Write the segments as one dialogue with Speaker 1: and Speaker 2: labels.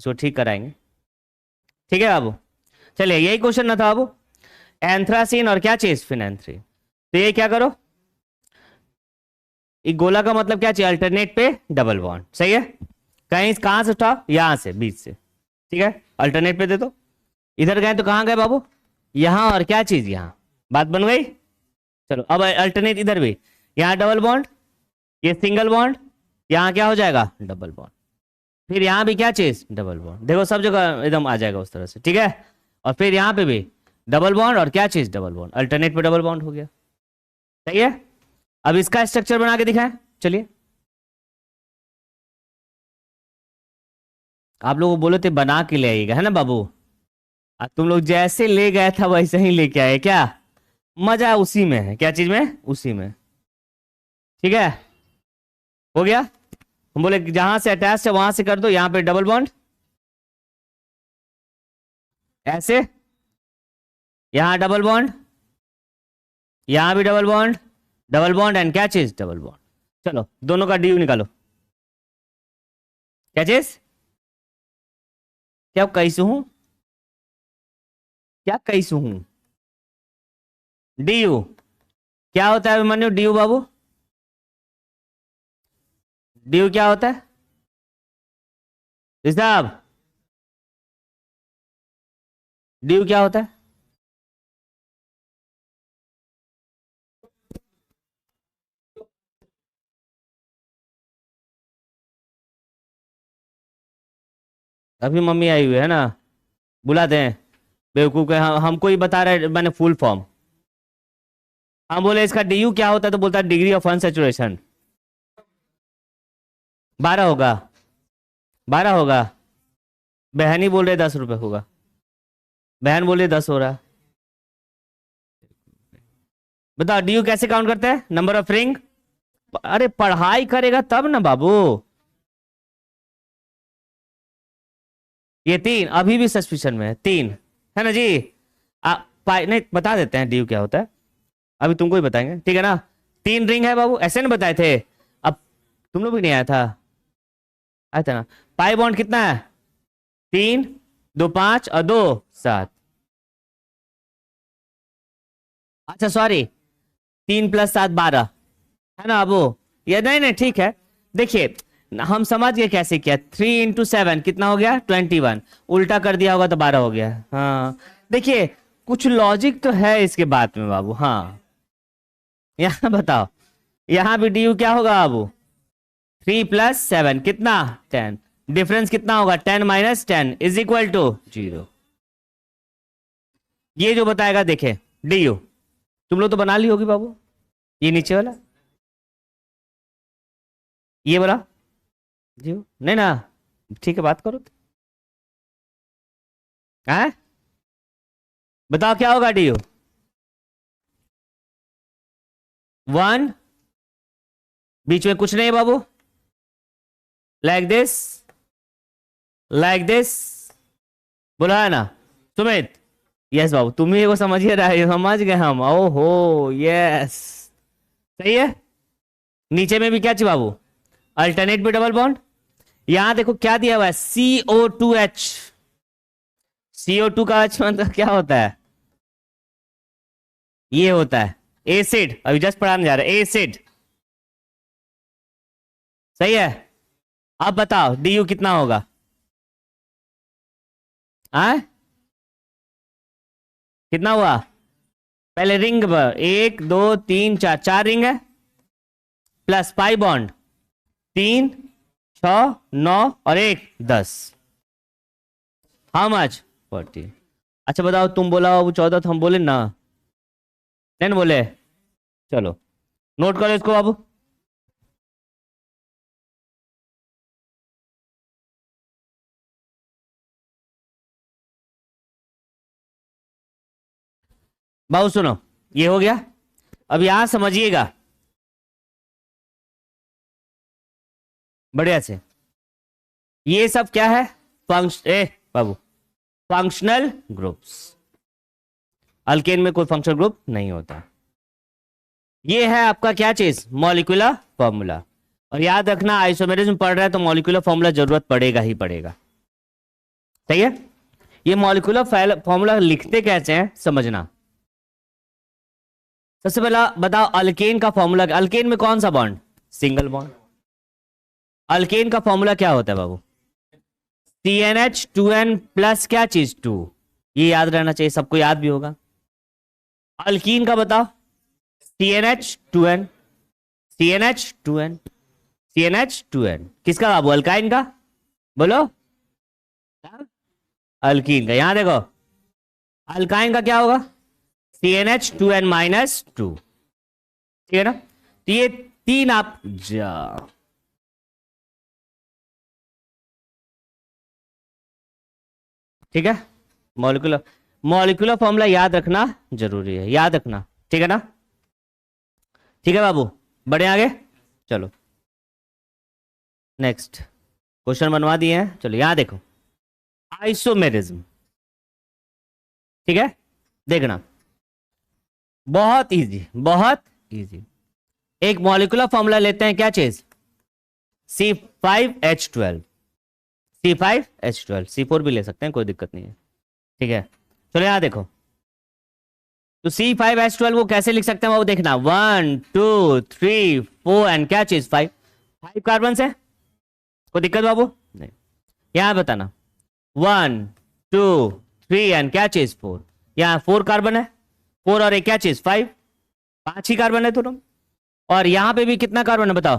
Speaker 1: इसको ठीक कराएंगे। ठीक है बाबू, चलिए यही क्वेश्चन ना था बाबू, एंथ्रासीन और क्या चीज, फिनेंथ्रीन। तो ये क्या करो, एक गोला का मतलब क्या चाहिए, अल्टरनेट पे डबल बॉन्ड, सही है। कहां से उठाओ, यहां से, बीच से, ठीक है, अल्टरनेट पे दे दो। इधर गए तो कहां गए बाबू, यहां, और क्या चीज यहां, बात बन गई। चलो अब अल्टरनेट इधर भी, यहां डबल बॉन्ड, ये सिंगल बॉन्ड, यहां क्या हो जाएगा, डबल बॉन्ड, फिर यहां भी क्या चीज, डबल बॉन्ड, देखो सब जगह एकदम आ जाएगा उस तरह से, ठीक है। और फिर यहां पे भी डबल बॉन्ड और क्या चीज, डबल बॉन्ड, अल्टरनेट पे डबल बॉन्ड हो गया, सही है। अब इसका स्ट्रक्चर बना के दिखाएं, चलिए। आप लोगों को बोले थे बना के ले आइएगा, है ना बाबू, तुम लोग जैसे ले गए था वैसे ही लेके आए क्या, मजा उसी में है, क्या चीज में, उसी में, ठीक है। हो गया, हम बोले जहां से अटैच है वहां से कर दो, यहां पे डबल बॉन्ड, ऐसे, यहां डबल बॉन्ड, यहां भी डबल बॉन्ड एंड क्या चीज, डबल बॉन्ड। चलो दोनों का डी निकालो, क्या चीज, क्या कैसे हूं, क्या कैसे हूं, डी यू, क्या होता है Abhimanyu, D you Babu, D you क्या होता है साहब, डी यू क्या होता है, अभी मम्मी आई हुई है ना, बुलाते हैं, बेवकूफ है, हमको ही बता रहे, मैंने फुल फॉर्म, हम बोले इसका डी यू क्या होता है, तो बोलता है डिग्री ऑफ अनसेचुरेशन, 12 होगा, 12 होगा, बहन ही बोल रहे 10 रुपए होगा, बहन बोल रही 10 हो रहा, बताओ डी यू कैसे काउंट करते हैं, नंबर ऑफ रिंग, अरे पढ़ाई करेगा तब ना बाबू, ये 3 अभी भी सस्पिशन में है, 3 है ना जी। नहीं बता देते हैं डी यू क्या होता है, अभी तुमको ही बताएंगे, ठीक है ना। 3 रिंग है बाबू, ऐसे ना बताए थे, अब तुम लोग भी नहीं आया था, आया था ना। पाई बॉन्ड कितना है, 3, 2 5 और 2 7, अच्छा सॉरी, 3 + 7 12, है ना बाबू, ये नहीं नहीं ठीक है। देखिए हम समझ गए कैसे किया, 3 × 7 कितना हो गया, 21, उल्टा कर दिया होगा तो 12 हो गया, हाँ। देखिए कुछ लॉजिक तो है इसके बात में बाबू, हाँ। यहाँ बताओ, यहाँ भी डी यू क्या होगा बाबू, 3 + 7 कितना, 10, डिफरेंस कितना होगा, 10 - 10 = 0। ये जो बताएगा देखे, डी यू तुम लोग तो बना ली होगी बाबू, ये नीचे वाला, ये बोला जी नहीं ना, ठीक है बात करो, है बताओ क्या होगा डी यू, 1, बीच में कुछ नहीं है बाबू, लाइक दिस, लाइक दिस, बोला है ना सुमित, यस बाबू तुम ही वो समझिए रहा है, समझ गए हम, ओहो यस, सही है। नीचे में भी क्या चाहिए बाबू, अल्टरनेट पे डबल बॉन्ड, यहां देखो क्या दिया हुआ है, CO2H, CO2 का H मतलब क्या होता है, ये होता है एसिड, अभी जस्ट पढ़ाने जा रहे हैं, एसिड, सही है। अब बताओ डी यू कितना होगा, आ? कितना हुआ, पहले रिंग पर 1 2 3 4, 4 रिंग है, प्लस पाई बॉन्ड 3 6 9 और 1 10, हाउ मच 40। अच्छा बताओ तुम बोला वो 14, तो हम बोले ना, नहीं बोले, चलो नोट करो इसको बाबू, बाबू सुनो, ये हो गया। अब यहां समझिएगा बढ़िया से, ये सब क्या है, बाबू फंक्शनल ग्रुप्स, अल्केन में कोई फंक्शनल ग्रुप नहीं होता। ये है आपका क्या चीज, मॉलिक्यूलर फॉर्मूला, और याद रखना आइसोमेरिज्म पढ़ रहा है तो मॉलिक्यूलर फॉर्मूला जरूरत पड़ेगा ही पड़ेगा, सही है। ये मॉलिक्यूलर फॉर्मूला लिखते कैसे हैं समझना। सबसे पहला बताओ अल्केन का फॉर्मूला, अल्केन में कौन सा बॉन्ड, सिंगल बॉन्ड। अल्केन का फॉर्मूला क्या होता है बाबू, CnH2n प्लस क्या चीज 2, ये याद रहना चाहिए, सबको याद भी होगा। अल्कीन का बताओ CnH2n, CnH2n, CnH2n किसका बाबू, अल्काइन का, बोलो अल्कीन का। यहां देखो अल्काइन का क्या होगा, CnH2n माइनस 2, ठीक है ना। तो ये तीन आप ठीक है। मॉलिक्यूलर फॉर्मूला याद रखना जरूरी है, याद रखना, ठीक है ना। ठीक है बाबू, बढ़े आगे, चलो नेक्स्ट क्वेश्चन बनवा दिए हैं। चलो यहां देखो आइसोमेरिज्म, ठीक है, देखना बहुत इजी, बहुत इजी। एक मॉलिक्यूलर फॉर्मूला लेते हैं, क्या चीज, C5H12, C5H12, C4 भी ले सकते हैं, कोई दिक्कत नहीं है, ठीक है। चलो यहां देखो, तो C5H12 को कैसे लिख सकते हैं वो देखना, 1 2 3 4 एंड क्या चीज 5, 5 कार्बन है, कोई दिक्कत बाबू नहीं। यहां बताना 1 2 3 एंड क्या चीज 4, यहां 4 कार्बन है, 4 और एक क्या चीज 5, 5 ही कार्बन है दोनों। और यहां पे भी कितना कार्बन है बताओ,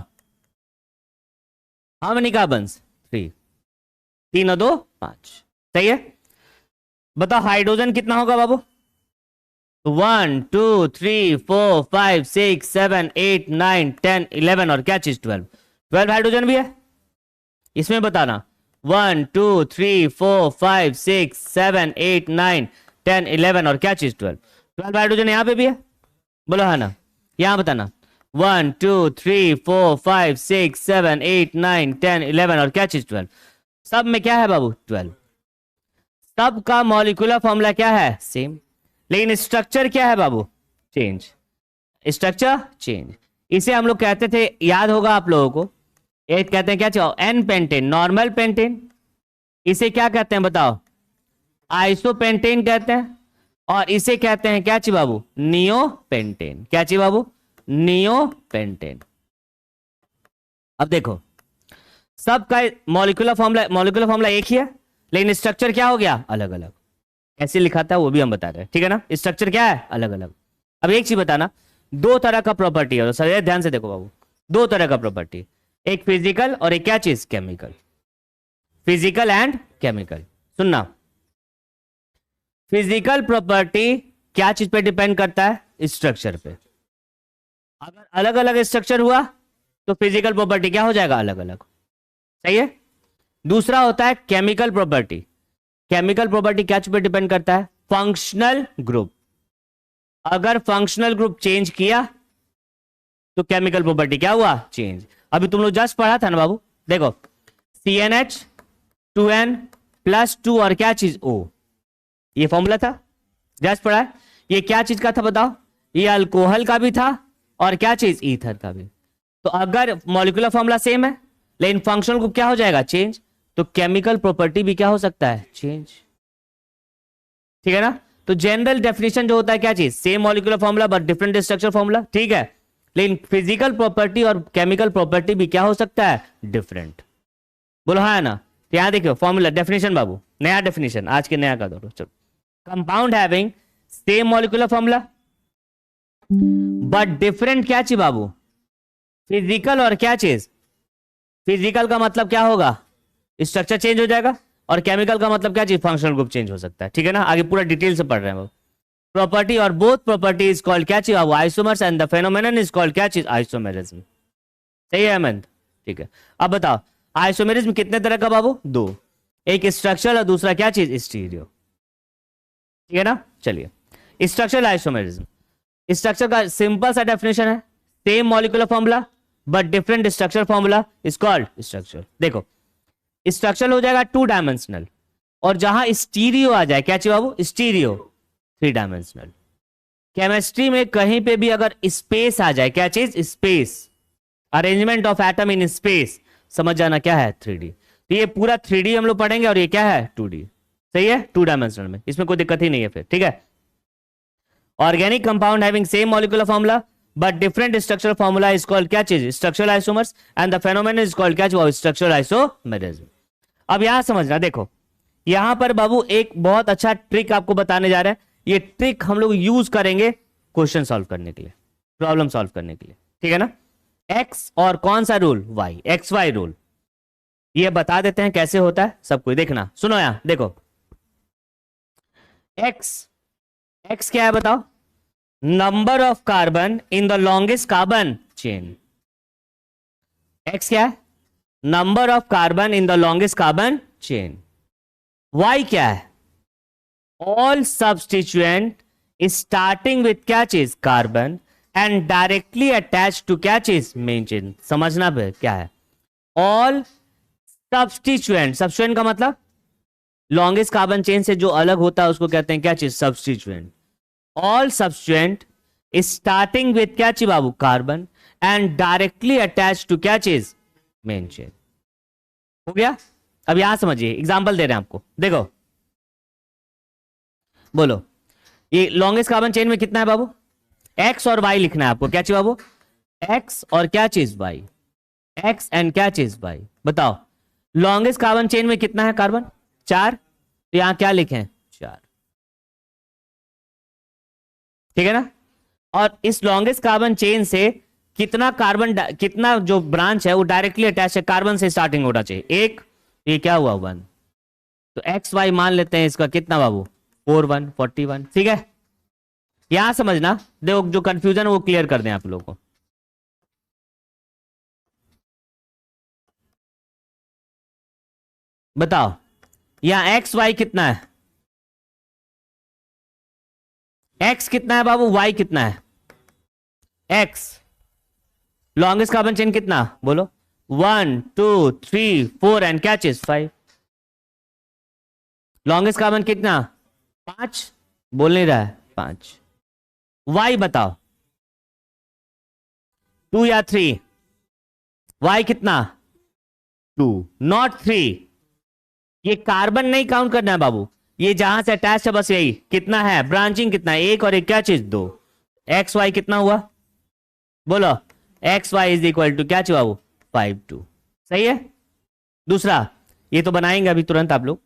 Speaker 1: हाउ मेनी कार्बन, 3, 3 और 2 5, सही है। बताओ हाइड्रोजन कितना होगा बाबू, 1 2 3 4 5 6 7 8 9 10 11 और क्या चीज 12, 12 हाइड्रोजन भी है इसमें, बताना 1 2 3 4 5 6 7 8 9 10 11 और क्या चीज 12, 12 हाइड्रोजन यहां पे भी है, बोलो है ना। यहां बताना 1 2 3 4 5 6 7 8 9 10 11 और क्या चीज 12, सब में क्या है बाबू 12। सब का मॉलिक्यूलर फॉर्मूला क्या है सेम, लेकिन स्ट्रक्चर क्या है बाबू चेंज, स्ट्रक्चर चेंज। इसे हम लोग कहते थे, याद होगा आप लोगों को, एक कहते हैं क्या चाहो एन पेंटेन, नॉर्मल पेंटेन। इसे क्या कहते हैं बताओ, आइसोपेंटेन कहते हैं। और इसे कहते हैं क्या ची बाबू, नियो पेंटेन, क्या ची बाबू, नियो पेंटेन। अब देखो सबका मॉलिक्यूलर फॉर्मूला एक ही है, लेकिन स्ट्रक्चर क्या हो गया अलग अलग, कैसे लिखा था वो भी हम बता रहे हैं, ठीक है ना। स्ट्रक्चर क्या है अलग अलग। अब एक चीज बताना, दो तरह का प्रॉपर्टी है, सर ध्यान से देखो बाबू, दो तरह का प्रॉपर्टी, एक फिजिकल और एक क्या चीज केमिकल, फिजिकल एंड केमिकल। सुनना, फिजिकल प्रॉपर्टी क्या चीज पे डिपेंड करता है, स्ट्रक्चर पे। अगर अलग अलग स्ट्रक्चर हुआ तो फिजिकल प्रॉपर्टी क्या हो जाएगा अलग अलग, सही है। दूसरा होता है केमिकल प्रॉपर्टी, केमिकल प्रॉपर्टी क्या चीज पे डिपेंड करता है, फंक्शनल ग्रुप। अगर फंक्शनल ग्रुप चेंज किया तो केमिकल प्रॉपर्टी क्या हुआ चेंज। अभी तुम लोग जस्ट पढ़ा था ना बाबू, देखो CnH2n प्लस 2 और क्या चीज O, ये फॉर्मूला था, जस्ट पढ़ा है। ये क्या चीज का था बताओ, ये अल्कोहल का भी था और क्या चीज ईथर का भी। तो अगर मॉलिक्यूलर फॉर्मूला सेम है लेकिन फंक्शनल ग्रुप क्या हो जाएगा चेंज, तो केमिकल प्रॉपर्टी भी क्या हो सकता है चेंज, ठीक है ना। तो जनरल डेफिनेशन जो होता है क्या चीज, same molecular formula but different structure formula, ठीक है। लेकिन फिजिकल प्रॉपर्टी और केमिकल प्रॉपर्टी भी क्या हो सकता है डिफरेंट, बोलो हाँ ना। तो यहां देखो फॉर्मूला डेफिनेशन बाबू, नया डेफिनेशन आज के नया का दो, चलो। Compound having same molecular formula but different क्या चीज बाबू, फिजिकल और क्या चीज, फिजिकल का मतलब क्या होगा स्ट्रक्चर चेंज हो जाएगा, और केमिकल का मतलब क्या चीज फंक्शनल ग्रुप चेंज हो सकता है, ठीक है ना। आगे पूरा डिटेल से पढ़ रहे हैं बाबू। प्रॉपर्टी और बोथ प्रॉपर्टी इज कॉल्ड क्या चीज, isomers and the phenomenon is called क्या चीज, आइसोमेरिज्म, सही है अमन, ठीक है। अब बताओ आइसोमेरिज्म कितने तरह का बाबू, दो, एक स्ट्रक्चरल और दूसरा क्या चीज स्टीरियो, ठीक है ना। चलिए स्ट्रक्चरल आइसोमेरिज्म, स्ट्रक्चर का सिंपल सा डेफिनेशन है, same molecular formula but different structure formula is called structure. देखो स्ट्रक्चर हो जाएगा 2 डायमेंशनल, और जहां स्टीरियो आ जाए क्या चाहिए बाबू, स्टीरियो 3 डायमेंशनल। केमिस्ट्री में कहीं पे भी अगर स्पेस आ जाए, क्या चीज space, arrangement of atom in space, समझ जाना क्या है 3D। तो ये पूरा 3D हम लोग पढ़ेंगे और ये क्या है 2D, सही है, 2 डायमेंशनल में, इसमें कोई दिक्कत ही नहीं है फिर, ठीक है। Organic compound having same molecular formula but different structural formula is called क्या चीज, structural isomers, and the phenomenon is called क्या चीज, स्ट्रक्चरल आइसोमेरिज्म। अब यहां समझना, देखो यहां पर बाबू एक बहुत अच्छा ट्रिक आपको बताने जा रहे हैं। ये ट्रिक हम लोग यूज करेंगे क्वेश्चन सॉल्व करने के लिए, प्रॉब्लम सॉल्व करने के लिए, ठीक है ना। एक्स और कौन सा rule, Y, X Y rule, ये बता देते हैं कैसे होता है सबको, देखना सुनो यहां देखो। एक्स क्या है बताओ, number of carbon in the longest carbon chain. X क्या है, number of carbon in the longest carbon chain. Y क्या है, ऑल सब्स्टिट्यूएंट स्टार्टिंग विथ क्या चीज, carbon, and directly attach to क्या चीज, मेन चेन। समझना पे क्या है, ऑल सब्स्टिट्यूएंट, सब्स्टिट्यूएंट का मतलब लॉन्गेस्ट कार्बन चेन से जो अलग होता है उसको कहते हैं क्या चीज, substituent. All substituent starting with क्या चीज बाबू, carbon, and directly attach to क्या चीज, मेन चेन। हो गया। अब यहां समझिए, एग्जांपल दे रहे हैं आपको, देखो बोलो ये लॉन्गेस्ट कार्बन चेन में कितना है बाबू, एक्स और वाई लिखना है आपको, क्या चीज बाबू, एक्स और क्या चीज वाई, एक्स एंड क्या चीज वाई। बताओ लॉन्गेस्ट कार्बन चेन में कितना है कार्बन, 4, तो यहां क्या लिखें, 4, ठीक है ना। और इस लॉन्गेस्ट कार्बन चेन से कितना कार्बन, कितना जो ब्रांच है वो डायरेक्टली अटैच है, कार्बन से स्टार्टिंग होना चाहिए, एक, ये क्या हुआ 1, तो एक्स वाई मान लेते हैं इसका कितना बाबू, 4 1 41, ठीक है। यहां समझना, देखो जो कंफ्यूजन है वो क्लियर कर दें आप लोगों को। बताओ यहां एक्स वाई कितना है, एक्स कितना है बाबू, वाई कितना है, एक्स लॉन्गेस्ट कार्बन चेन कितना बोलो, 1 2 3 4 एंड क्या चीज 5। लॉन्गेस्ट कार्बन कितना, 5, बोल नहीं रहा है 5। वाई बताओ 2 या 3, वाई कितना 2, नॉट 3। ये कार्बन नहीं काउंट करना है बाबू, ये जहां से अटैच है बस यही, कितना है ब्रांचिंग कितना है, एक और एक क्या चीज 2। एक्स वाई कितना हुआ बोलो, X Y is equal to क्या चीज बाबू 5 2, सही है। दूसरा ये तो बनाएंगे अभी तुरंत आप लोग,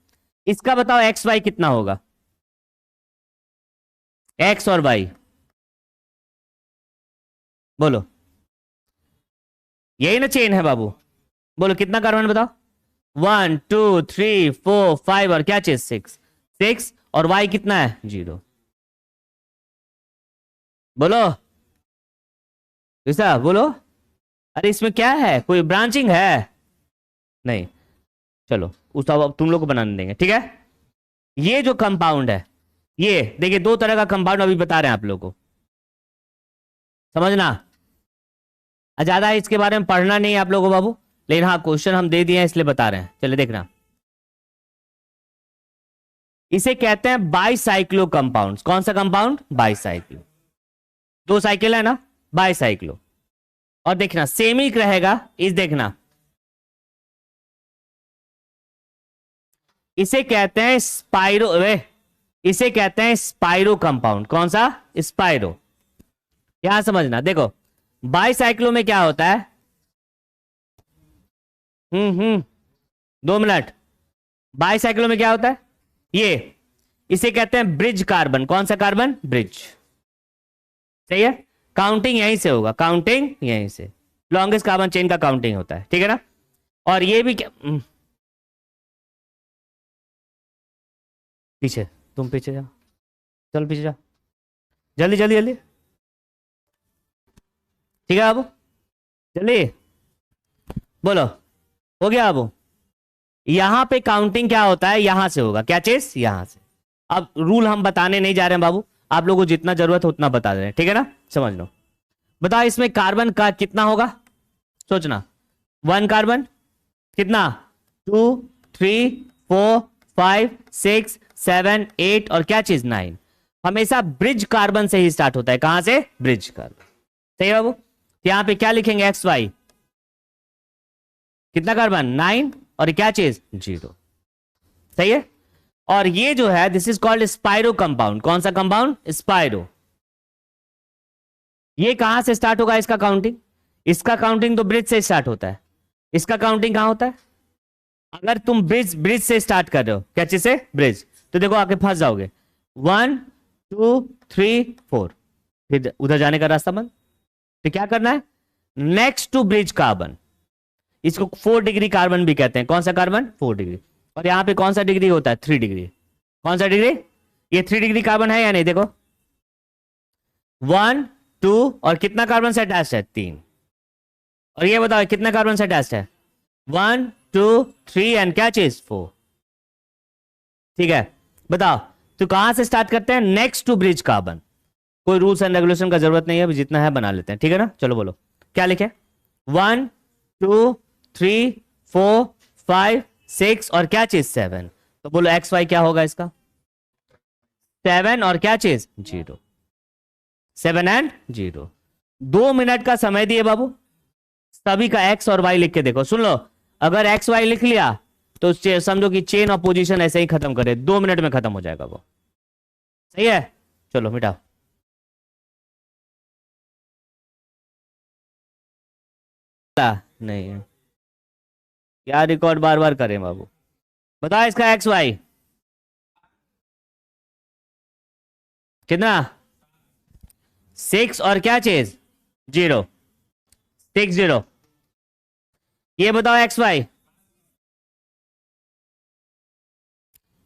Speaker 1: इसका बताओ एक्स वाई कितना होगा, एक्स और वाई बोलो, यही ना चेन है बाबू, बोलो कितना कार्बन बताओ, 1 2 3 4 5 और क्या चीज 6 और वाई कितना है 0, बोलो ऐसा बोलो। अरे इसमें क्या है, कोई ब्रांचिंग है नहीं, चलो उस अब तुम लोग को बनाने देंगे, ठीक है। ये जो कंपाउंड है, ये देखिए 2 तरह का कंपाउंड अभी बता रहे हैं आप लोगों को, समझना। ज्यादा इसके बारे में पढ़ना नहीं है आप लोगों को बाबू, लेकिन हाँ क्वेश्चन हम दे दिए हैं इसलिए बता रहे हैं, चलिए देखना। इसे कहते हैं बाईसाइक्लो कंपाउंड्स। कौन सा कंपाउंड, बाईसाइक्लो, 2 साइकिल है ना, बाईसाइक्लो। और देखना सेम ही रहेगा, इस देखना इसे कहते हैं स्पाइरो, इसे कहते हैं स्पाइरो कंपाउंड। कौन सा, स्पाइरो। यहां समझना, देखो बाईसाइक्लो में क्या होता है, 2 मिनट, बाईसाइक्लो में क्या होता है, ये इसे कहते हैं ब्रिज कार्बन। कौन सा कार्बन, ब्रिज, सही है। काउंटिंग यहीं से होगा, काउंटिंग यहीं से, लॉन्गेस्ट कार्बन चेन का काउंटिंग होता है, ठीक है ना। और ये भी क्या, पीछे, तुम पीछे जाओ, चल पीछे जाओ, जल्दी जल्दी जल्दी, ठीक है बाबू, जल्दी बोलो, हो गया बाबू। यहां पे काउंटिंग क्या होता है, यहां से होगा, क्या चीज, यहां से। अब रूल हम बताने नहीं जा रहे हैं बाबू, आप लोगों को जितना जरूरत है उतना बता दे रहे हैं, ठीक है ना, समझ लो। बताओ इसमें कार्बन का कितना होगा, सोचना, 1 कार्बन कितना, 2 3 4 5 6 7 8 और क्या चीज 9। हमेशा ब्रिज कार्बन से ही स्टार्ट होता है, कहां से, ब्रिज कार्बन, सही बाबू। यहां पे क्या लिखेंगे, एक्स वाई, कितना कार्बन 9 और क्या चीज 0, सही है। और ये जो है this is called spiro compound. कौन सा कंपाउंड? स्पाइरो। ये कहां से स्टार्ट होगा इसका काउंटिंग? इसका काउंटिंग तो ब्रिज से स्टार्ट होता है। इसका काउंटिंग कहां होता है? अगर तुम ब्रिज ब्रिज से स्टार्ट कर रहे हो, क्या चीज से? ब्रिज, तो देखो आके फंस जाओगे। 1 2 3 4, फिर उधर जाने का रास्ता बंद। तो क्या करना है? नेक्स्ट टू ब्रिज कार्बन, इसको 4 डिग्री कार्बन भी कहते हैं। कौन सा कार्बन? 4 डिग्री। और यहां पे कौन सा डिग्री होता है? 3 डिग्री। कौन सा डिग्री? ये 3 डिग्री कार्बन है या नहीं? देखो 1 2, और कितना कार्बन से अटैच्ड है? 3। और ये बताओ कितना कार्बन से अटैच्ड है? 1 2 3 एंड क्या चीज? 4। ठीक है, बताओ तो कहां से स्टार्ट करते हैं? Next to bridge carbon. कोई रूल्स एंड रेगुलेशन का जरूरत नहीं है, अभी जितना है बना लेते हैं। ठीक है ना? चलो बोलो क्या लिखे? 1 2 3 4 5 6 और क्या चीज? 7। तो बोलो एक्स वाई क्या होगा इसका? 7 और क्या चीज? 0। 7 एंड 0। 2 मिनट का समय दिए बाबू, सभी का एक्स और वाई लिख के देखो। सुन लो, अगर एक्स वाई लिख लिया तो समझो कि चेन ऑफ पोजीशन ऐसे ही खत्म करे, 2 मिनट में खत्म हो जाएगा वो। सही है? चलो मिटाओ। नहीं है क्या? रिकॉर्ड बार बार करें बाबू? बताओ इसका एक्स वाई कितना? 6 और क्या चीज? 0। 6 0। ये बताओ एक्स वाई,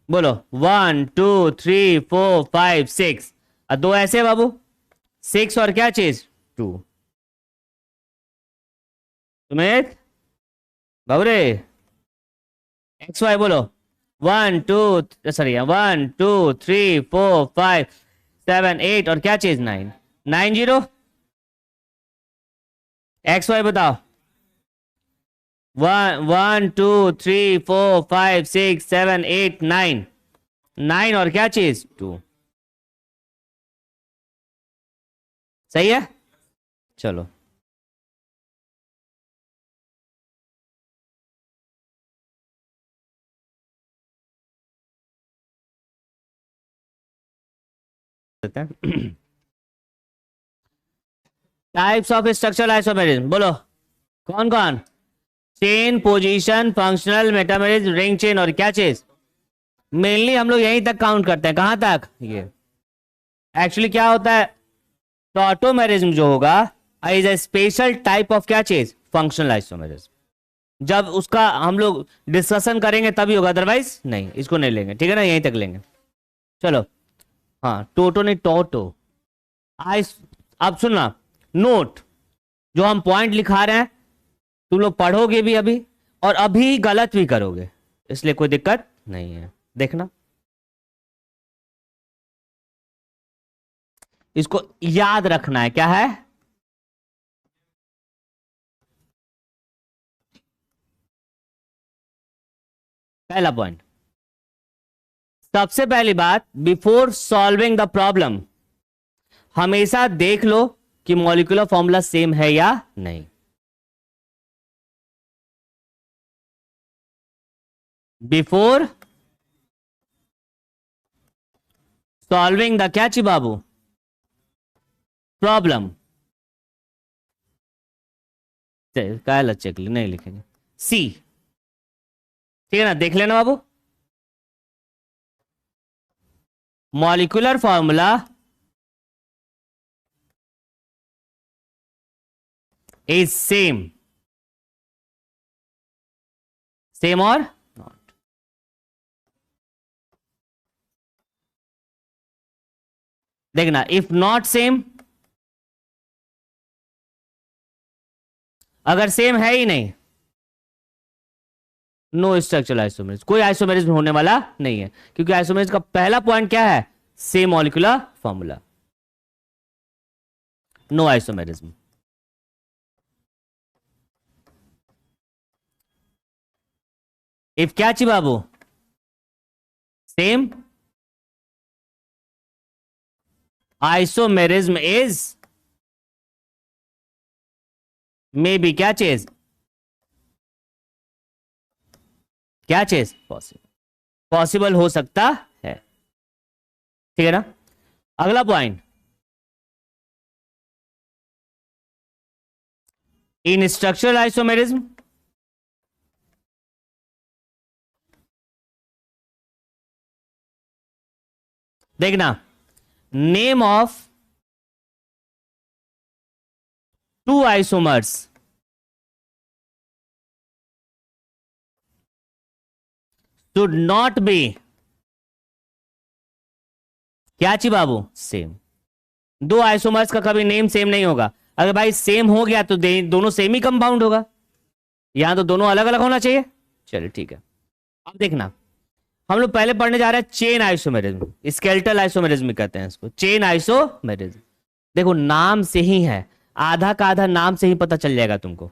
Speaker 1: बोलो 1 2 3 4 5 6। और 2 ऐसे बाबू, 6 और क्या चीज? 2। सुमित बाबूरे, एक्स वाई बोलो। 1 2, सॉरी 1 2 3 4 5 7 8 और क्या चीज? 9। 9 0। एक्स वाई बताओ। 1 2 3 4 5 6 7 8 9। 9 और क्या चीज? 2। सही है? चलो टाइप्स ऑफ स्ट्रक्चरल आइसोमेरिज्म बोलो कौन कौन? Chain, position, functional, metamerism, ring chain और क्या चीज? मेनली हम लोग यहीं तक काउंट करते हैं। कहां तक? ये एक्चुअली क्या होता है, टॉटोमेरिज्म जो होगा is a special type of क्या चीज? Functional isomerism. जब उसका हम लोग डिस्कशन करेंगे तभी होगा, अदरवाइज नहीं, इसको नहीं लेंगे। ठीक है ना? यहीं तक लेंगे। चलो हाँ, टोटो नहीं टोटो। आइस, अब सुनना, नोट जो हम पॉइंट लिखा रहे हैं तुम लोग पढ़ोगे भी अभी और अभी गलत भी करोगे, इसलिए कोई दिक्कत नहीं है। देखना, इसको याद रखना है। क्या है? पहला पॉइंट, सबसे पहली बात, बिफोर सॉल्विंग द प्रॉब्लम हमेशा देख लो कि मॉलिक्यूलर फॉर्मूला सेम है या नहीं। बिफोर सॉल्विंग द क्या ची बाबू? प्रॉब्लम। क्या चेक नहीं लिखेंगे? सी। ठीक है ना? देख लेना बाबू, molecular formula is same. Same और नॉट। देखना, इफ नॉट सेम, अगर सेम है ही नहीं, नो स्ट्रक्चरल आइसोमेरिज्म, कोई आइसोमेरिज्म होने वाला नहीं है, क्योंकि आइसोमेरिज्म का पहला पॉइंट क्या है? Same molecular formula. No isomerism. If क्या ची बाबू? Same, isomerism is may be क्या चीज? क्या चीज? पॉसिबल। पॉसिबल हो सकता है, ठीक है ना। अगला पॉइंट, इन स्ट्रक्चरल आइसोमेरिज्म देखना, name of to isomers should not be क्या ची बाबू, सेम। दो आइसोमर्स का कभी नेम सेम नहीं होगा। अगर भाई सेम हो गया तो दोनों सेम ही कंपाउंड होगा, यहां तो दोनों अलग अलग होना चाहिए। चलो ठीक है, अब देखना, हम लोग पहले पढ़ने जा रहे हैं चेन आइसोमेरिज्म, स्केलेटल आइसोमेरिज्म कहते हैं इसको, चेन आइसोमेरिज्म। देखो नाम से ही है, आधा का आधा नाम से ही पता चल जाएगा तुमको।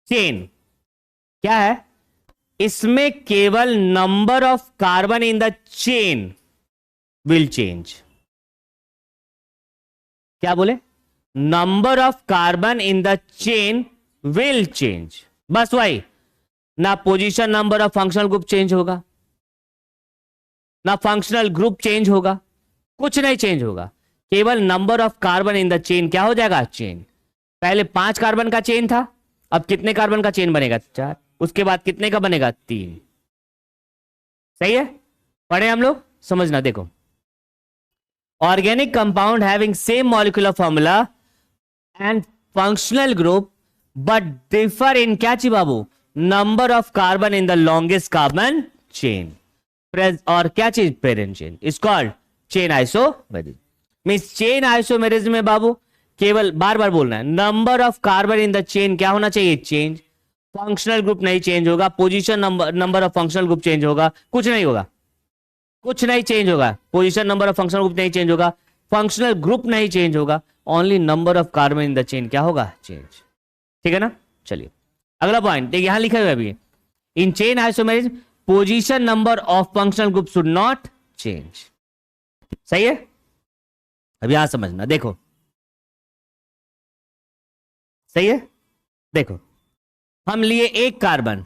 Speaker 1: चेन क्या है, इसमें केवल number of carbon in the chain will change. क्या बोले, number of carbon in the chain will change, बस वही, ना position number of functional group change होगा, ना फंक्शनल ग्रुप चेंज होगा, कुछ नहीं चेंज होगा, केवल number of carbon in the chain क्या हो जाएगा, चेन। पहले 5 कार्बन का चेन था, अब कितने कार्बन का चेन बनेगा, 4, उसके बाद कितने का बनेगा, 3। सही है, पढ़े हम लोग, समझना। देखो, organic compound having same molecular formula and functional group but differ in क्या ची बाबू, number of carbon in the longest carbon chain और क्या चीज, parent chain, is called chain isomerism. Means chain isomerism में बाबू केवल बार बार बोलना है, number of carbon in the chain क्या होना चाहिए, चेंज, फंक्शनल ग्रुप नहीं चेंज होगा, position number of functional group change होगा, कुछ नहीं होगा, कुछ नहीं चेंज होगा, position number of functional group नहीं चेंज होगा, फंक्शनल ग्रुप नहीं चेंज होगा, only number of carbon in the chain क्या होगा, चेंज। ठीक है ना। चलिए अगला पॉइंट देखिए, यहां लिखा हुआ है अभी, in chain isomerism position number of functional group should not change. सही है, अब यहां समझना, देखो सही है, देखो हम लिए एक कार्बन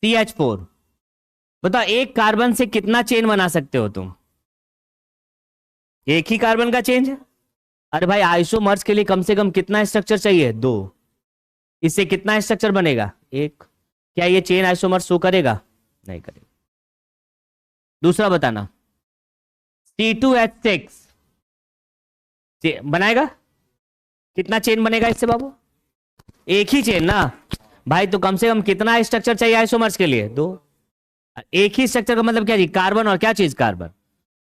Speaker 1: CH4, बताओ एक कार्बन से कितना चेन बना सकते हो तुम, एक ही कार्बन का चेंज है। अरे भाई आइसोमर्स के लिए कम से कम कितना स्ट्रक्चर चाहिए, 2, इससे कितना स्ट्रक्चर बनेगा, 1। क्या ये चेन आइसोमर शो करेगा, नहीं करेगा। दूसरा बताना, C2H6 बनाएगा, कितना चेन बनेगा इससे बाबू, एक ही चेन ना भाई, तो कम से कम कितना स्ट्रक्चर चाहिए आइसोमर्स के लिए, 2। एक ही स्ट्रक्चर का मतलब क्या जी, कार्बन और क्या चीज, कार्बन,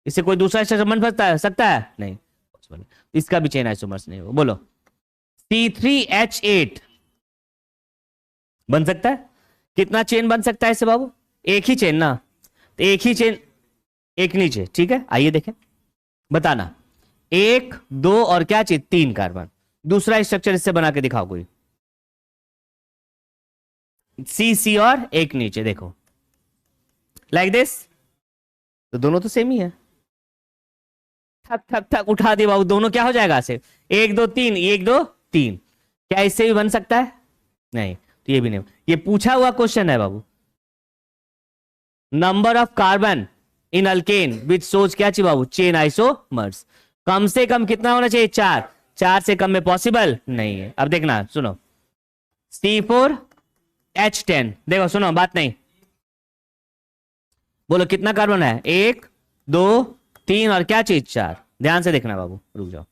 Speaker 1: इससे कोई दूसरा स्ट्रक्चर बन सकता है नहीं, इसका भी चेन आइसोमर्स नहीं हो। बोलो C3H8 बन सकता है, कितना चेन बन सकता है इससे बाबू, एक ही चेन ना, तो एक ही चेन, एक नीचे, ठीक है। आइए देखें, बताना, 1 2 और क्या चीज, 3 कार्बन, दूसरा स्ट्रक्चर इससे बना के दिखाओ कोई, C और एक नीचे, देखो लाइक दिस, तो दोनों तो सेम ही है, ठक ठक ठक उठा दे बाबू, दोनों क्या हो जाएगा से, 1 2 3, 1 2 3। क्या इससे भी बन सकता है, नहीं, तो ये भी नहीं, ये पूछा हुआ क्वेश्चन है बाबू। Number of carbon in alkane which सोच क्या चाहिए बाबू, चेन आइसोमर्स, कम से कम कितना होना चाहिए, 4, 4 से कम में पॉसिबल नहीं है। अब देखना, सुनो, C4H10, देखो सुनो बात नहीं, बोलो कितना कार्बन है, 1 2 3 और क्या चीज, 4। ध्यान से देखना बाबू, रुक जाओ,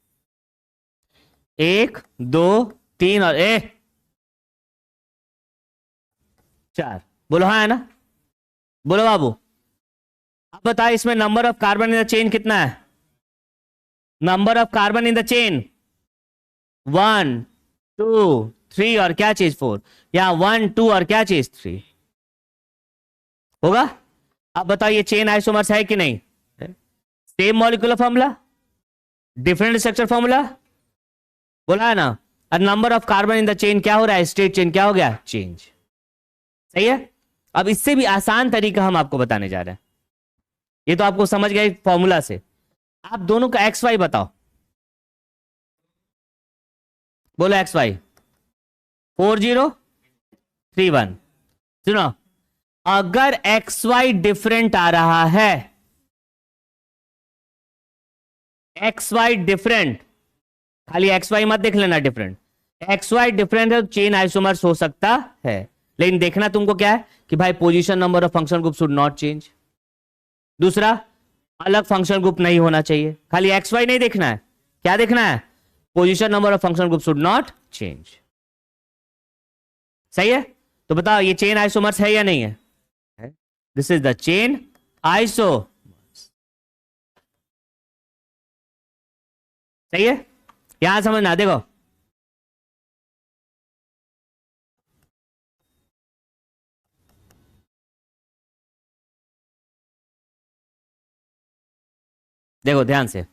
Speaker 1: 1 2 3 और 4, बोलो हाँ है ना, बोलो बाबू। अब बताओ इसमें number of carbon in the chain कितना है, number of carbon in the chain 1 2 3 और क्या चीज 4, या 1 2 और क्या चीज 3 होगा। अब बताओ ये चेन आइसोमर्स है कि नहीं, same molecular formula, different structure formula, बोला है ना। और number of carbon in the chain क्या हो रहा है, स्ट्रेट चेन क्या हो गया, चेंज। सही है। अब इससे भी आसान तरीका हम आपको बताने जा रहे हैं, ये तो आपको समझ गए फॉर्मूला से। आप दोनों का XY बताओ, बोलो XY 4 0 3 1। सुनो अगर एक्स वाई डिफरेंट आ रहा है, एक्स वाई डिफरेंट, खाली एक्स वाई मत देख लेना डिफरेंट, एक्स वाई डिफरेंट है तो चेन आइसोमर्स हो सकता है। लेकिन देखना तुमको क्या है कि भाई position number of function group should not change. दूसरा, अलग फंक्शन ग्रुप नहीं होना चाहिए। खाली एक्स वाई नहीं देखना है, क्या देखना है? Position number of function group should not change. सही है? तो बताओ ये चेन आइसोमर्स है या नहीं है? This is the chain iso. सही है? यहां समझना, देखो देखो ध्यान से,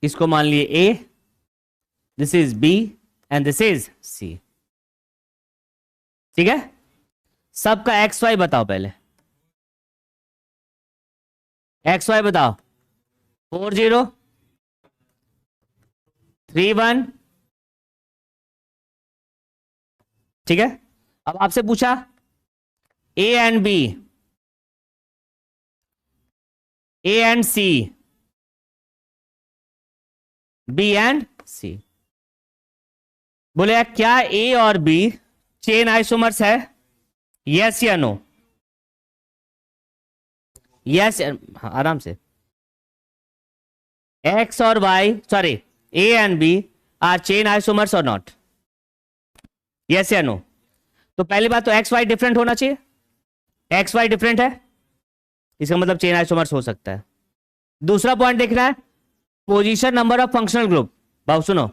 Speaker 1: इसको मान लिए A, this is B and this is C. ठीक है? सबका एक्स वाई बताओ पहले, एक्स वाई बताओ। 40 31। ठीक है? अब आपसे पूछा A and B, A and C, B and C. बोले क्या ए और बी चेन आइसोमर्स है? यस या नो? यस, आराम से। एक्स और Y, sorry, A and B are chain isomers और नॉट? यस या नो? तो पहली बात तो एक्स वाई डिफरेंट होना चाहिए। एक्स वाई डिफरेंट है, इसका मतलब चेन आइसोमर्स हो सकता है। दूसरा पॉइंट देखना है position number of functional group. बाबू सुनो,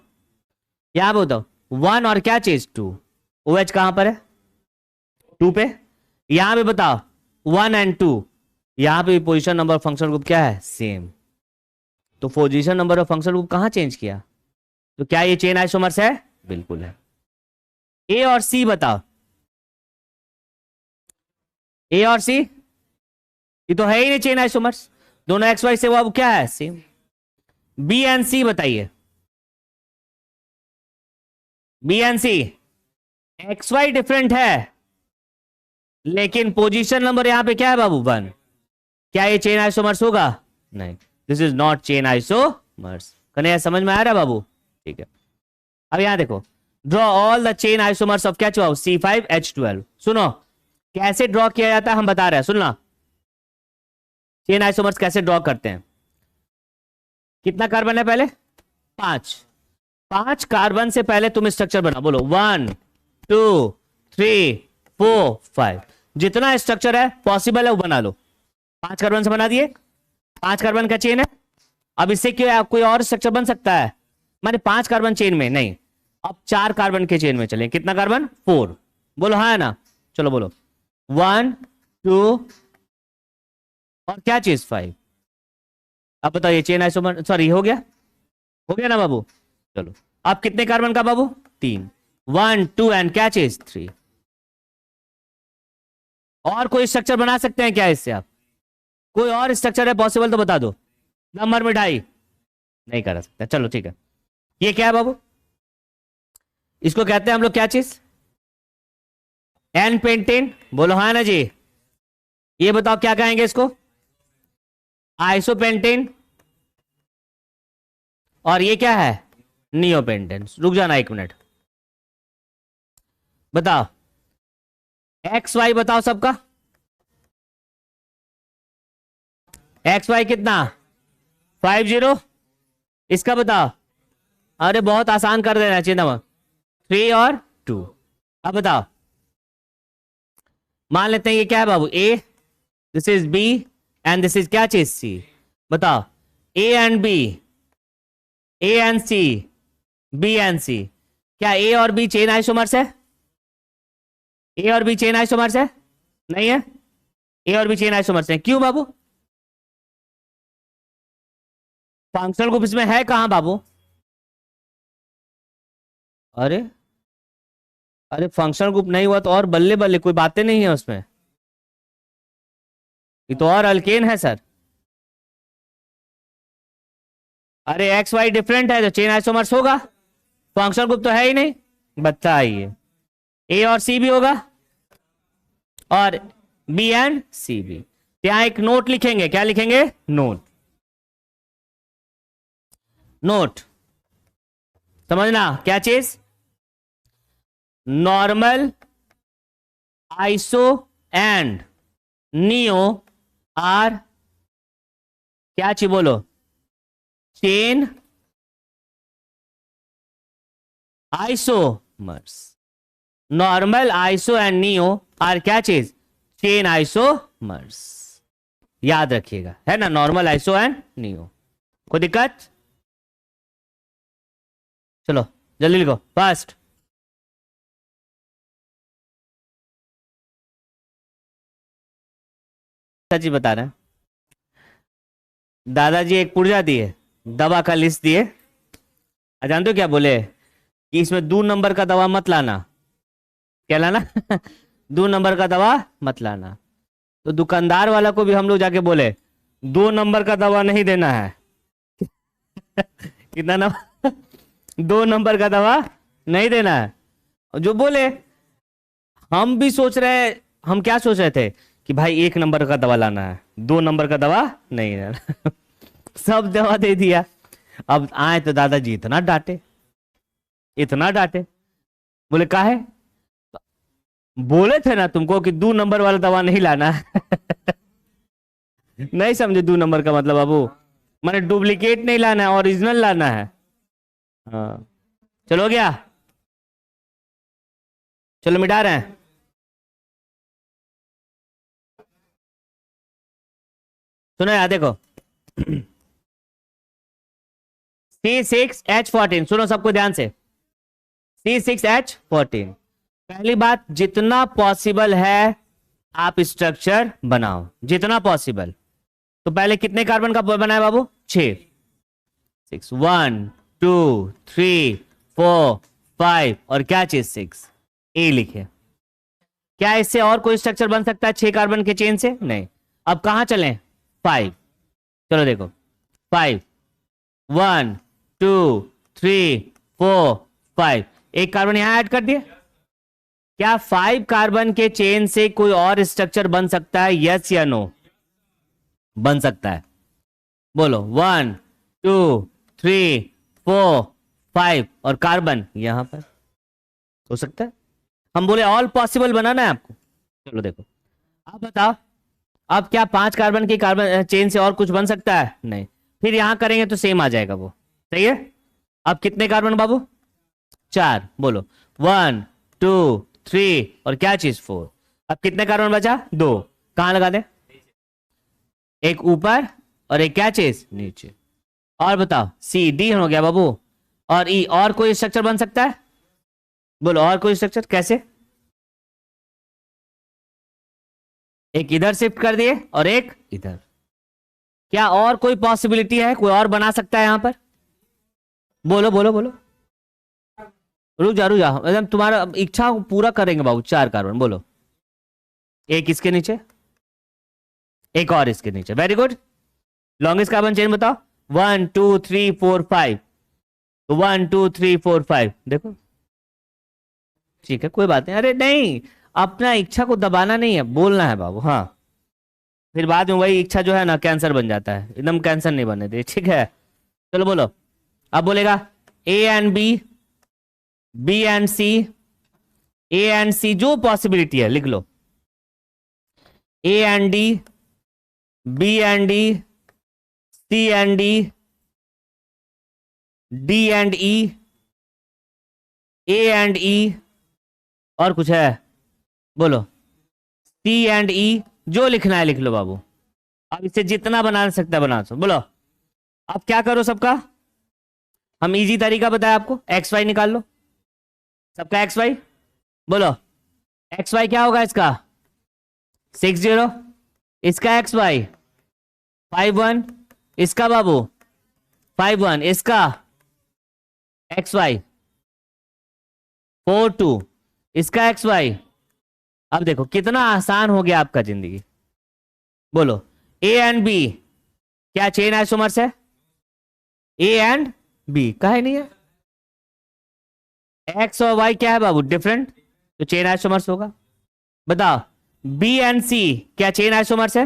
Speaker 1: यहां पे बताओ 1 और क्या चीज 2, ओ एच कहां पर है? 2 पे। यहां पे बताओ 1 एंड 2, यहां पे position number of functional group क्या है? सेम। तो position number of functional group कहां चेंज किया? तो क्या ये चेन आइसोमर्स है? बिल्कुल है। ए और सी बताओ, ए और सी, ये तो है ही नहीं चेन आइसोमर्स, दोनों एक्स वाई से वो अब क्या है? सेम। बी एंड सी बताइए, B and C X Y different है लेकिन पोजीशन नंबर यहां पे क्या है बाबू? 1। क्या ये चेन आइसोमर्स होगा? नहीं, this is not chain isomers. Kanhaiya समझ में आ रहा है बाबू? ठीक है। अब यहां देखो, draw all the chain isomers of क्या चुनाव? C5H12। सुनो कैसे ड्रॉ किया जाता है हम बता रहे हैं, सुनना। चेन आइसोमर्स कैसे ड्रॉ करते हैं? कितना कार्बन है पहले? 5। 5 कार्बन से पहले तुम स्ट्रक्चर बना, बोलो 1 2 3 4 5। जितना स्ट्रक्चर है पॉसिबल है वो बना लो। 5 कार्बन से बना दिए, 5 कार्बन का चेन है। अब इससे क्या कोई और स्ट्रक्चर बन सकता है? माने 5 कार्बन चेन में नहीं, अब 4 कार्बन के चेन में चले। कितना कार्बन? 4। बोलो हाँ है ना? चलो बोलो 1 2 और क्या चीज 5। अब बताओ ये चेन आइसोमर, सॉरी हो गया, हो गया ना बाबू? चलो अब कितने कार्बन का बाबू? 3। 1 2 एंड क्या चीज? 3। और कोई स्ट्रक्चर बना सकते हैं क्या इससे? आप कोई और स्ट्रक्चर है पॉसिबल तो बता दो। नंबर मिठाई नहीं कर सकते, चलो ठीक है। ये क्या है बाबू? इसको कहते हैं हम लोग क्या चीज? N pentane. बोलो हाँ ना जी? ये बताओ क्या कहेंगे इसको? आइसोपेंटेन। और ये क्या है? नियोपेंटेन। रुक जाना 1 मिनट, बताओ एक्स वाई बताओ सबका। एक्स वाई कितना? 50। इसका बताओ। अरे बहुत आसान कर देना चाहिए ना, 3 और 2। अब बताओ, मान लेते हैं ये क्या है बाबू? A, this is B and this is क्या चीज? सी। बताओ A and B, A and C, B and C, क्या ए और बी चेन आइसोमर्स है? ए और बी चेन आइसोमर्स है? नहीं है। ए और बी चेन आइसोमर्स है, क्यों बाबू? फंक्शनल ग्रुप इसमें है कहां बाबू? अरे अरे फंक्शनल ग्रुप नहीं हुआ तो और बल्ले बल्ले, कोई बातें नहीं है उसमें, ये तो और अल्केन है सर। अरे एक्स वाई डिफरेंट है तो चेन आइसोमर्स होगा, फंक्शनल ग्रुप तो है ही नहीं, बताइए। ए और सी भी होगा और बी एंड सी भी। यहां एक नोट लिखेंगे, क्या लिखेंगे? नोट। नोट समझना क्या चीज? Normal, iso and neo are क्या चीज बोलो? Chain isomers. Normal, iso and neo are क्या चीज? Chain isomers. याद रखिएगा, है ना, नॉर्मल, आइसो एंड नियो। कोई दिक्कत? चलो जल्दी लिखो फास्ट। सच ही बता रहे हैं। दादाजी एक पुर्जा दिए, दवा का लिस्ट दिए। जानते हो क्या बोले? कि इसमें 2 नंबर का दवा मत लाना। क्या लाना? 2 नंबर का दवा मत लाना। तो दुकानदार वाला को भी हम लोग जाके बोले 2 नंबर का दवा नहीं देना है। कितना नंबर? 2 नंबर का दवा नहीं देना है। और जो बोले, हम भी सोच रहे, हम क्या सोच रहे थे कि भाई 1 नंबर का दवा लाना है, 2 नंबर का दवा नहीं लाना। सब दवा दे दिया। अब आए तो दादाजी इतना डांटे, इतना डांटे। बोले काहे? बोले थे ना तुमको कि 2 नंबर वाला दवा नहीं लाना है। नहीं समझे 2 नंबर का मतलब बाबू? मैंने डुप्लीकेट नहीं लाना है, ओरिजिनल लाना है। हाँ चलो हो गया। चलो मिटा रहे हैं। सुनो यार देखो। C6H14, सुनो सबको ध्यान से। C6H14, पहली बात, जितना पॉसिबल है आप स्ट्रक्चर बनाओ, जितना पॉसिबल। तो पहले कितने कार्बन का बनाए बाबू? 6। 6, 1 2 3 4 5 और क्या चीज 6, ए लिखे। क्या इससे और कोई स्ट्रक्चर बन सकता है 6 कार्बन के चेन से? नहीं। अब कहां चलें? 5। चलो देखो, 5, 1 2 3 4 5, एक कार्बन यहां ऐड कर दिए। क्या 5 कार्बन के चेन से कोई और स्ट्रक्चर बन सकता है? यस या नो? बन सकता है। बोलो 1 2 3 4 5 और कार्बन यहां पर हो सकता है। हम बोले ऑल पॉसिबल बनाना है आपको। चलो देखो, आप बताओ, अब क्या 5 कार्बन की कार्बन चेन से और कुछ बन सकता है? नहीं। फिर यहां करेंगे तो सेम आ जाएगा वो, सही है। अब कितने कार्बन बाबू? 4। बोलो 1 2 3 और क्या चीज 4। अब कितने कार्बन बचा? 2। कहां लगा दे? एक ऊपर और एक क्या चीज? नीचे। और बताओ, सी डी हो गया बाबू। और ई, और कोई स्ट्रक्चर बन सकता है? बोलो और कोई स्ट्रक्चर कैसे? एक इधर शिफ्ट कर दिए और एक इधर। क्या और कोई पॉसिबिलिटी है? कोई और बना सकता है यहां पर? बोलो बोलो बोलो। रुक जा रुक जा, एकदम तुम्हारा इच्छा पूरा करेंगे बाबू। 4 कार्बन, बोलो। एक इसके नीचे, एक और इसके नीचे, very good. Longest carbon chain बताओ। 1 2 3 4 5। 1 2 3 4 5, देखो ठीक है, कोई बात नहीं। अरे नहीं, अपना इच्छा को दबाना नहीं है, बोलना है बाबू। हाँ, फिर बाद में वही इच्छा जो है ना कैंसर बन जाता है, एकदम कैंसर नहीं बने दे, ठीक है। चलो बोलो। अब बोलेगा A and B, B and C, A and C, जो पॉसिबिलिटी है लिख लो। A and D, B and D, C and D, D and E, A and E, और कुछ है? बोलो। सी एंड ई, जो लिखना है लिख लो बाबू। अब इसे जितना बना सकता है बना सो। बोलो अब क्या करो सबका, हम इजी तरीका बताया आपको, एक्स वाई निकाल लो सबका। एक्स वाई बोलो, एक्स वाई क्या होगा इसका? 60। इसका एक्स वाई 51, इसका बाबू 51, इसका एक्स वाई 42, इसका एक्स वाई। अब देखो कितना आसान हो गया आपका जिंदगी। बोलो ए एंड बी क्या चेन आइसोमर्स है? ए एंड बी काहे नहीं है? एक्स और वाई क्या है बाबू? डिफरेंट, तो चेन आइसोमर्स होगा। बताओ बी एंड सी क्या चेन आइसोमर्स है?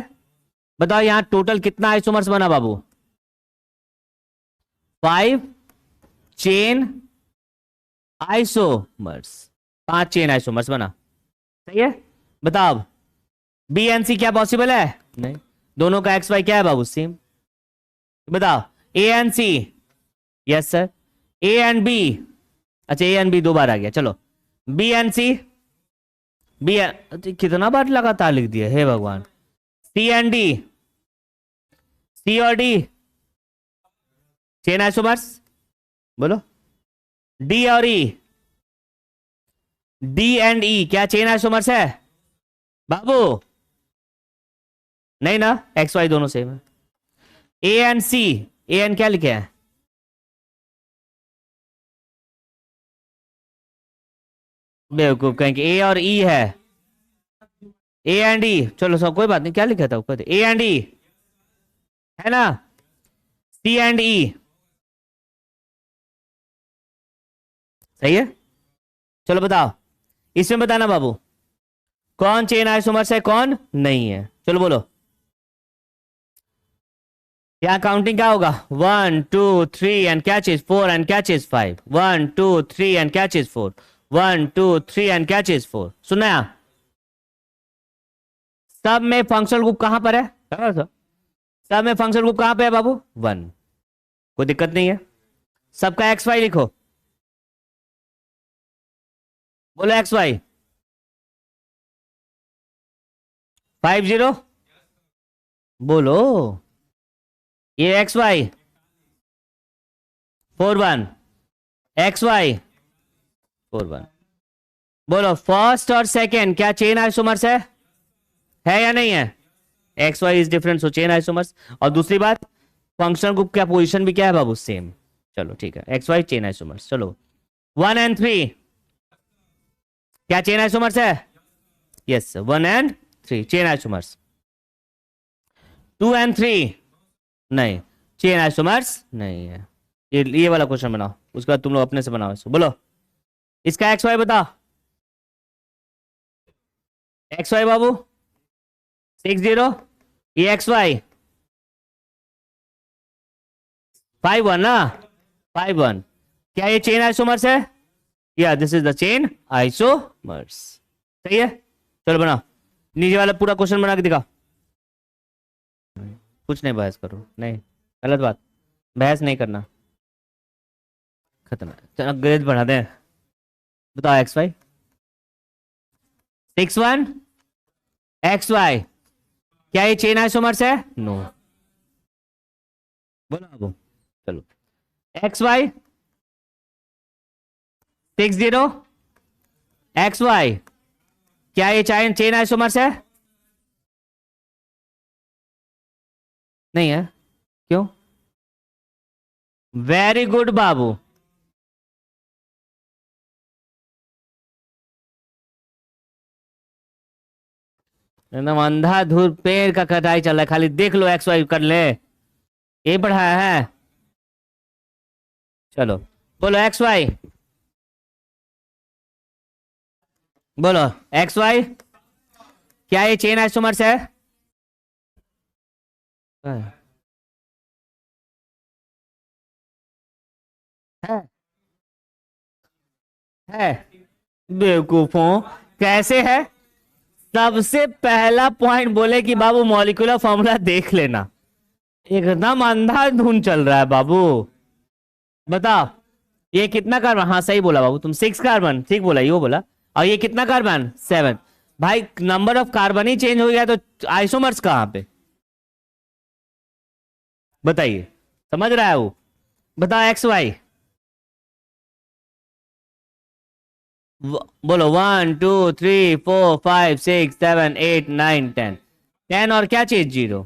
Speaker 1: बताओ यहां टोटल कितना आइसोमर्स बना बाबू? 5 चेन आइसोमर्स, 5 चेन आइसोमर्स बना। सही है। बताओ अब बी एंड सी क्या पॉसिबल है? नहीं। दोनों का एक्स वाई क्या है बाबू? सेम। बताओ A and C, yes sir. A and B, अच्छा ए एंड बी 2 बार आ गया, चलो बी एंड सी, कितना बार लगातार लिख दिया, हे भगवान। सी एंड डी, सी और डी चेन आइसोमर्स, बोलो। डी और ई, डी एंड ई क्या चेन आइसोमर्स है बाबू? नहीं ना, एक्स वाई दोनों सेम है। ए एंड सी, ए एंड क्या लिखे हैं? बेवकूफ कहेंगे, ए और ई है। ए एंड ई, चलो सब कोई बात नहीं, क्या लिखा था ऊपर? ए एंड ई है ना, सी एंड ई, सही है। चलो बताओ इसमें बताना बाबू कौन चेन आइसोमर्स है कौन नहीं है, चलो बोलो। यहाँ काउंटिंग क्या होगा? 1 2 3 एंड क्या चीज 4 एंड क्या चीज 5, 1 2 3 एंड क्या चीज 4, 1 2 3 एंड क्या चीज 4। सुना यहाँ? सब में फंक्शनल ग्रुप कहां पर है? सब में फंक्शनल ग्रुप कहां पे है बाबू? 1, कोई दिक्कत नहीं है। सबका एक्स वाई लिखो, बोलो एक्स वाई 50, बोलो ये एक्स वाई 41, एक्स वाई 41। बोलो फर्स्ट और सेकंड क्या चेन आइसोमर्स है या नहीं है? X Y is different, so chain isomers. और दूसरी बात फंक्शनल ग्रुप क्या पोजीशन भी क्या है बाबू? सेम। चलो ठीक है, एक्स वाई चेन आइसोमर्स। चलो 1 एंड 3 क्या चेन आइसोमर्स है? Yes 1 and 3 chain isomers. 2 and 3 नहीं, चेन आइसोमर्स नहीं है। ये वाला क्वेश्चन बनाओ, उसके बाद तुम लोग अपने से बनाओ इसको। बोलो इसका एक्स वाई बताओ। एक्स वाई बाबू 60, ये एक्स वाई 51 ना, 51 क्या ये चेन आइसोमर्स है? या this is the chain isomers. सही है। चलो बनाओ नीचे वाला पूरा क्वेश्चन बना के दिखाओ। कुछ नहीं बहस करो, नहीं गलत बात, बहस नहीं करना, खत्म है। चलो ग्रेड बढ़ा दें। बताओ एक्स वाई 61 एक्स वाई क्या ये चेन आइसोमर्स है? नो। बोलो अब, चलो एक्स वाई 60 एक्स वाई क्या ये चेन आइसोमर्स है? नहीं है, क्यों? वेरी गुड बाबू। एकदम अंधाधुर पेड़ का कटाई चल रहा है, खाली देख लो एक्स वाई कर ले, ये पढ़ाया है। चलो बोलो एक्स वाई, बोलो एक्स वाई क्या ये चेन आइसोमर्स है? है है बेवकूफों, कैसे है? सबसे पहला पॉइंट बोले कि बाबू मॉलिक्यूलर फॉर्मूला देख लेना, एकदम अंधाधुन चल रहा है बाबू। बताओ ये कितना कार्बन? हाँ सही बोला बाबू तुम, 6 कार्बन, ठीक बोला, ये बोला। और ये कितना कार्बन? 7। भाई number of carbon he change हो गया तो आइसोमर्स कहां पे? बताइए, समझ रहा है वो? बताओ एक्स वाई बोलो 1 2 3 4 5 6 7 8 9 10 10 और क्या चीज 0।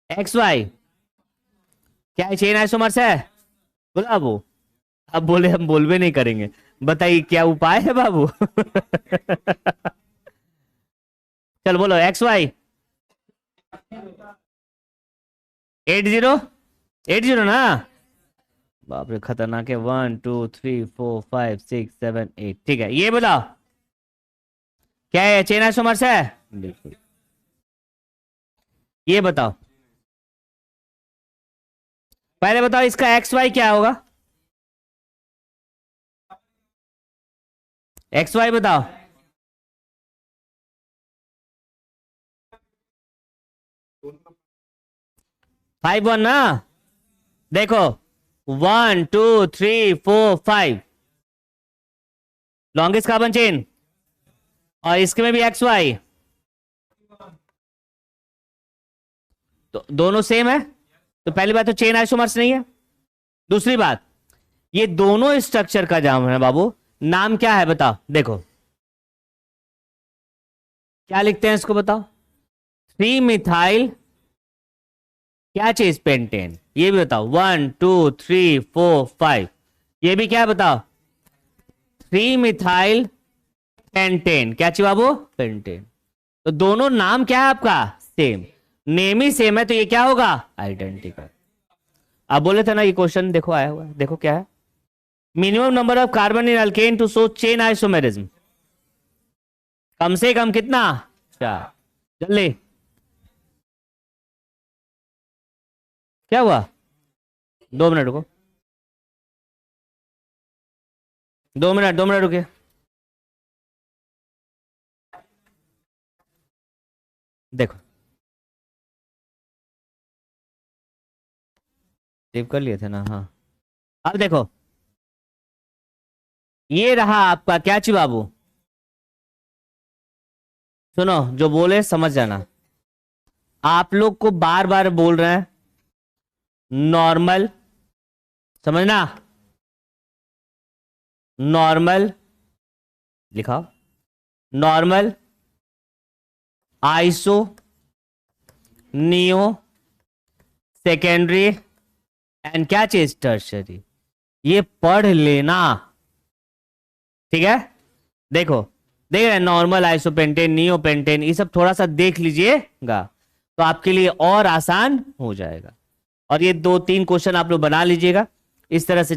Speaker 1: एक्स वाई क्या चेन आइसोमर्स है? बोला बाबू, अब बोले हम बोल भी नहीं करेंगे, बताइए क्या उपाय है बाबू? चल बोलो एक्स वाई 80 80 ना, बाप रे खतरनाक है। 1 2 3 4 5 6 7 8। ठीक है, ये बताओ क्या है, चेन आइसोमर्स है? बिल्कुल। ये बताओ, पहले बताओ इसका एक्स वाई क्या होगा? एक्स वाई बताओ। 5 1 ना। देखो 1 2 3 4 5 लॉन्गेस्ट कार्बन चेन, और इसके में भी एक्स वाई, तो दोनों सेम है। तो पहली बात तो चेन आइसोमर्स नहीं है। दूसरी बात, ये दोनों स्ट्रक्चर का नाम है बाबू, नाम क्या है बताओ? देखो क्या लिखते हैं इसको बताओ। 3 मिथाइल क्या चीज, पेंटेन। ये भी बताओ 1 2 3 4 5, ये भी क्या है बताओ? 3 मिथाइल पेंटेन। क्या चाहिए बाबू? पेंटेन। तो दोनों नाम क्या है आपका? सेम। नेम ही सेम है तो ये क्या होगा? आइडेंटिकल। अब बोले थे ना ये क्वेश्चन, देखो आया हुआ है, देखो क्या है। Minimum number of carbon in alkane to show chain isomerism, कम से कम कितना? 4। जल्दी, क्या हुआ? 2 मिनट रुको, 2 मिनट, 2 मिनट रुके। देखो सेव कर लिए थे ना, हाँ। अब देखो ये रहा आपका क्या ची बाबू, सुनो जो बोले समझ जाना। आप लोग को बार बार बोल रहे हैं नॉर्मल, समझना, नॉर्मल लिखा, normal, iso, neo, secondary and क्या चीज, टर्शरी। ये पढ़ लेना, ठीक है। देखो देख रहे हैं, नॉर्मल, आइसोपेंटेन, नियोपेंटेन, ये सब थोड़ा सा देख लीजिएगा तो आपके लिए और आसान हो जाएगा। और ये 2 3 क्वेश्चन आप लोग बना लीजिएगा इस तरह से।